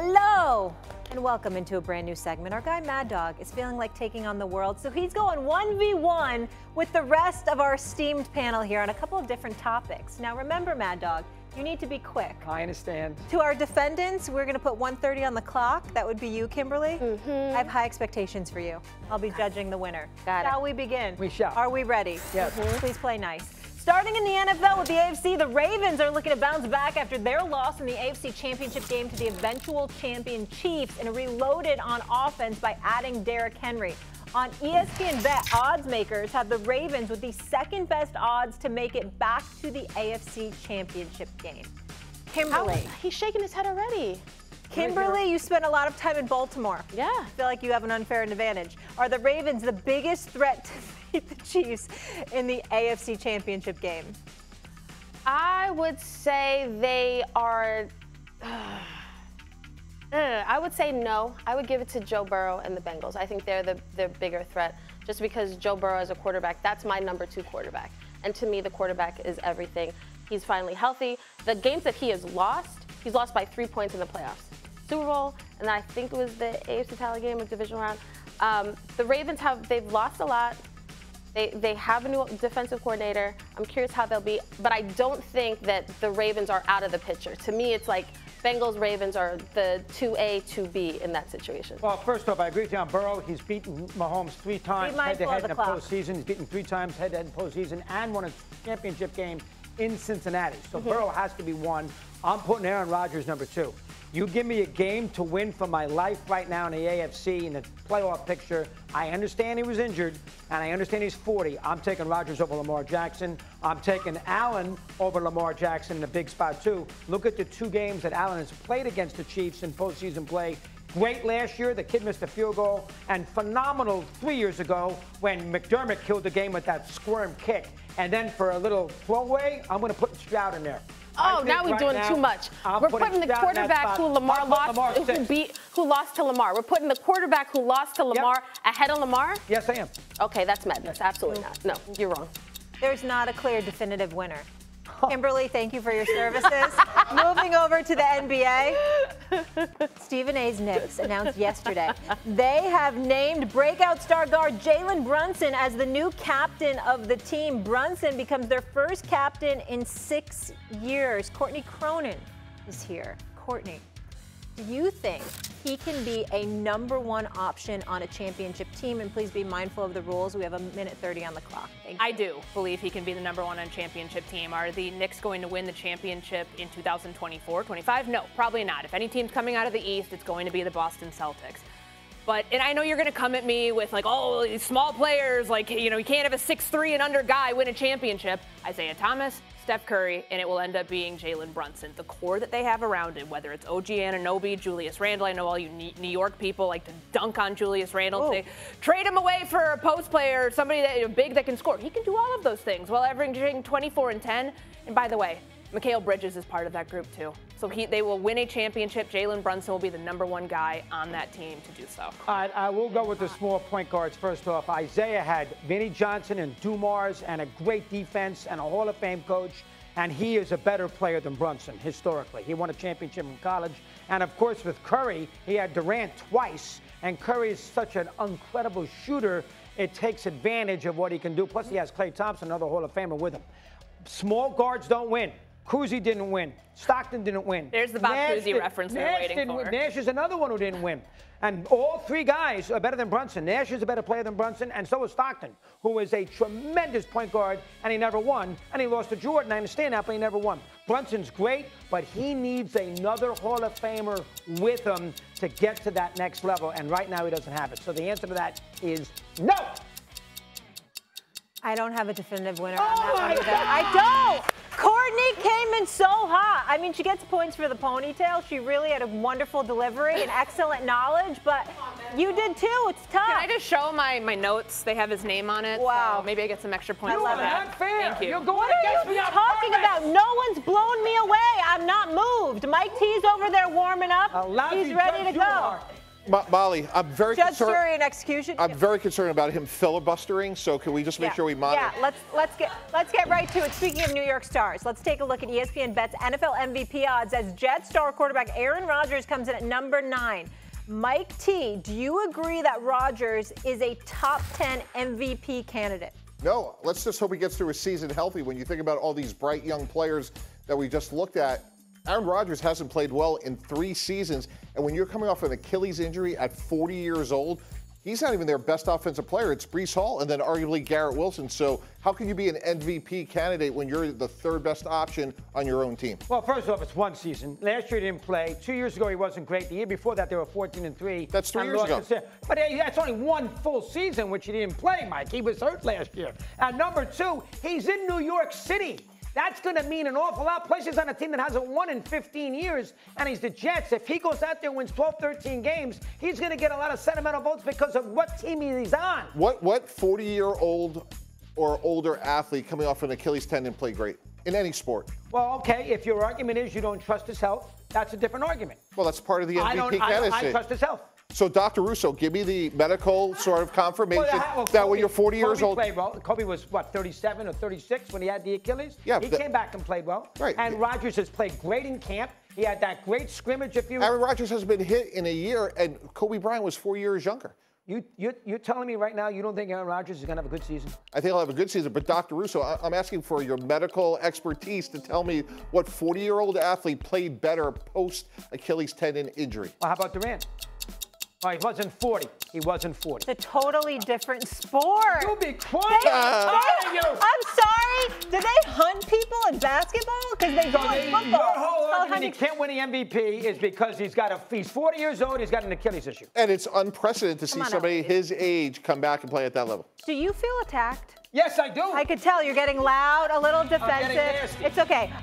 Hello and welcome into a brand new segment. Our guy Mad Dog is feeling like taking on the world, so he's going 1v1 with the rest of our esteemed panel here on a couple of different topics. Now remember, Mad Dog, you need to be quick. I understand. To our defendants, we're going to put 1:30 on the clock. That would be you, Kimberly. I have high expectations for you. I'll be judging the winner. Shall we begin? We shall. Are we ready? Yes. Please play nice. Starting in the NFL with the AFC, the Ravens are looking to bounce back after their loss in the AFC Championship game to the eventual champion Chiefs and reloaded on offense by adding Derrick Henry. On ESPN Bet, odds makers have the Ravens with the second best odds to make it back to the AFC Championship game. Kimberly. He's shaking his head already. Kimberly, you spent a lot of time in Baltimore. Yeah. I feel like you have an unfair advantage. Are the Ravens the biggest threat to beat the Chiefs in the AFC Championship game? I would say they are. I would say no. I would give it to Joe Burrow and the Bengals. I think they're the bigger threat just because Joe Burrow as a quarterback, that's my number 2 quarterback. And to me, the quarterback is everything. He's finally healthy. The games that he has lost, he's lost by 3 points in the playoffs. Super Bowl, and then I think it was the AFC title game or divisional round. The Ravens they've lost a lot. They have a new defensive coordinator. I'm curious how they'll be, but I don't think that the Ravens are out of the picture. To me, it's like Bengals, Ravens are the 2A, 2B in that situation. Well, first off, I agree with you on Burrow. He's beaten Mahomes 3 times head-to-head in the postseason. He's beaten 3 times head-to-head in the postseason and won a championship game in Cincinnati. So Burrow has to be 1. I'm putting Aaron Rodgers number 2. You give me a game to win for my life right now in the AFC in the playoff picture. I understand he was injured, and I understand he's 40. I'm taking Rodgers over Lamar Jackson. I'm taking Allen over Lamar Jackson in the big spot, too. Look at the 2 games that Allen has played against the Chiefs in postseason play. Great last year. The kid missed a field goal. And phenomenal 3 years ago when McDermott killed the game with that squirm kick. And then for a little throwaway, I'm going to put Stroud in there. Oh, now we're doing too much. We're putting the quarterback who who lost to Lamar. We're putting the quarterback who lost to Lamar ahead of Lamar? Yes, I am. Okay, that's madness. Absolutely not. No, you're wrong. There's not a clear definitive winner. Kimberly, thank you for your services. Moving over to the NBA. Stephen A's Knicks announced yesterday they have named breakout star guard Jalen Brunson as the new captain of the team. Brunson becomes their first captain in 6 years. Courtney Cronin is here. Courtney, do you think he can be a #1 option on a championship team? And please be mindful of the rules. We have 1:30 on the clock. Thank you. I do believe he can be the #1 on a championship team. Are the Knicks going to win the championship in 2024-25? No, probably not. If any team's coming out of the East, it's going to be the Boston Celtics. But, and I know you're going to come at me with like, oh, these small players, like, you know, you can't have a 6'3" and under guy win a championship. Isaiah Thomas, Steph Curry, and it will end up being Jalen Brunson. The core that they have around him, whether it's OG Anunoby, Julius Randle. I know all you New York people like to dunk on Julius Randle. Say, trade him away for a post player, somebody that big that can score. He can do all of those things while averaging 24 and 10. And by the way, Mikal Bridges is part of that group too. So they will win a championship. Jalen Brunson will be the #1 guy on that team to do so. I will go with the small point guards first off. Isaiah had Vinnie Johnson and Dumars and a great defense and a Hall of Fame coach. And he is a better player than Brunson historically. He won a championship in college. And of course with Curry, he had Durant twice. And Curry is such an incredible shooter. It takes advantage of what he can do. Plus he has Klay Thompson, another Hall of Famer with him. Small guards don't win. Cousy didn't win. Stockton didn't win. There's the Bob Cousy reference we're waiting for. Nash is another one who didn't win. And all 3 guys are better than Brunson. Nash is a better player than Brunson, and so is Stockton, who is a tremendous point guard, and he never won. And he lost to Jordan. I understand that, but he never won. Brunson's great, but he needs another Hall of Famer with him to get to that next level, and right now he doesn't have it. So the answer to that is no. I don't have a definitive winner on that one either. I don't! Courtney came in so hot. I mean, she gets points for the ponytail. She really had a wonderful delivery and excellent knowledge, but you did too. It's tough. Can I just show my notes? They have his name on it. Wow. So maybe I get some extra points. You for are that. not fair. Thank you. You're going What are against you me on talking purpose. about? No one's blown me away. I'm not moved. Mike T's over there warming up. He's ready to go. Molly, I'm very Judge, concerned. jury, and execution. I'm very concerned about him filibustering. So can we just make sure we monitor? Yeah, let's get right to it. Speaking of New York stars, let's take a look at ESPN Bet's NFL MVP odds as Jets star quarterback Aaron Rodgers comes in at number 9. Mike T, do you agree that Rodgers is a top 10 MVP candidate? No, let's just hope he gets through a season healthy. When you think about all these bright young players that we just looked at, Aaron Rodgers hasn't played well in 3 seasons. And when you're coming off an Achilles injury at 40 years old, he's not even their best offensive player. It's Breece Hall and then arguably Garrett Wilson. So how can you be an MVP candidate when you're the 3rd best option on your own team? Well, first off, it's 1 season. Last year he didn't play. 2 years ago he wasn't great. The year before that they were 14-3. That's 3 years ago. But that's only 1 full season which he didn't play, Mike. He was hurt last year. And number 2, he's in New York City. That's going to mean an awful lot. Plus, he's on a team that hasn't won in 15 years, and he's the Jets. If he goes out there and wins 12, 13 games, he's going to get a lot of sentimental votes because of what team he's on. What 40-year-old or older athlete coming off an Achilles tendon played great in any sport? Well, okay, if your argument is you don't trust his health, that's a different argument. Well, that's part of the MVP candidacy. I trust his health. So, Dr. Russo, give me the medical sort of confirmation that when you're 40 years old. Kobe played well. Kobe was, what, 37 or 36 when he had the Achilles? Yeah. He came back and played well. Right. And Rodgers has played great in camp. He had that great scrimmage. Aaron Rodgers has been hit in a year, and Kobe Bryant was 4 years younger. You're telling me right now you don't think Aaron Rodgers is going to have a good season? I think he'll have a good season, but Dr. Russo, I'm asking for your medical expertise to tell me what 40-year-old athlete played better post-Achilles tendon injury. Well, how about Durant? Oh, he wasn't 40. He wasn't 40. It's a totally different sport. You be quiet. I'm sorry. Do they hunt people in basketball? Because they do in football. Your whole argument he can't win the MVP is because he's 40 years old, he's got an Achilles issue. And it's unprecedented to see somebody his age come back and play at that level. Do you feel attacked? Yes, I do. I could tell you're getting loud, a little defensive. I'm getting nasty. It's okay.